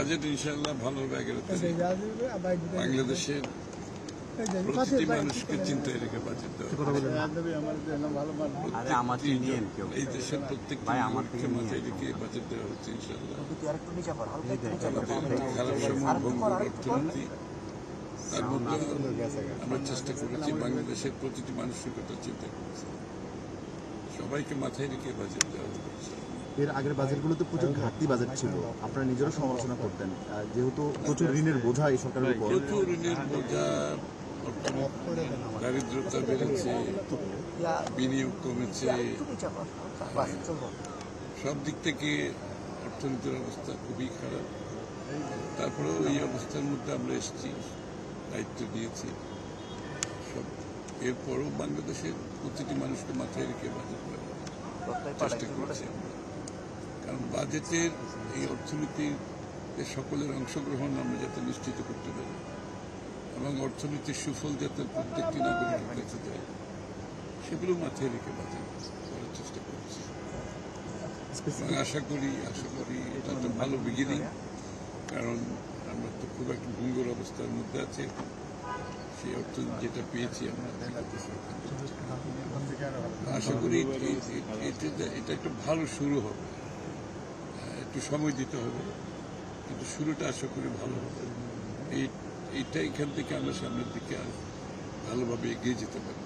Budget ইনশাআল্লাহ ভালো হবে। 11 তারিখ বাংলাদেশের প্রতিটি মানুষকে চিন্তায় রেখে বাজেট দেওয়া এই দেশের প্রত্যেকটি মানুষকে মাথায় রেখে বাজেট দেওয়া হচ্ছে ইনশাআল্লাহ। খারাপ সময় ভঙ্গুর অর্থনীতি, তার মধ্যে আমরা চেষ্টা করেছি বাংলাদেশের প্রতিটি মানুষের কথা চিন্তা করেছি, সবাইকে মাথায় রেখে বাজেট দেওয়া হচ্ছে। এর আগের বাজেটগুলোতে প্রচুর ঘাটতি বাজেট ছিল, আপনারা নিজেরা সমালোচনা করতেন, যেহেতু প্রচুর ঋণের বোঝা এই সরকারের উপর। প্রচুর ঋণের বোঝা, দারিদ্রতা বেড়েছে, বিনিয়োগ কমেছে, সব দিক থেকে অর্থনীতির অবস্থা খুবই খারাপ। তারপরেও এই অবস্থার মধ্যে আমরা এসেছি, দায়িত্ব দিয়েছি সব। এরপরও বাংলাদেশের প্রতিটি মানুষকে মাথায় রেখে বাজেট করার চেষ্টা করছি আমরা, কারণ বাজেটের এই অর্থনীতির সকলের অংশগ্রহণ আমরা যাতে নিশ্চিত করতে পারি এবং অর্থনীতির সুফল যাতে প্রত্যেকটি নাগরিকের কাছে যায়, সেগুলো মাথায় রেখে বাজেট করার চেষ্টা করছি। এবং আশা করি এটা একটা ভালো বিগিনিং, কারণ আমরা তো খুব একটা ভঙ্গুর অবস্থার মধ্যে আছি। সেই অর্থ যেটা পেয়েছি আমরা আশা করি এটা একটা ভালো শুরু হবে। একটু সময় দিতে হবে, কিন্তু শুরুটা আশা করি ভালো হবে। এইটা এখান থেকে আমরা সামনের দিকে ভালোভাবে এগিয়ে যেতে পারি।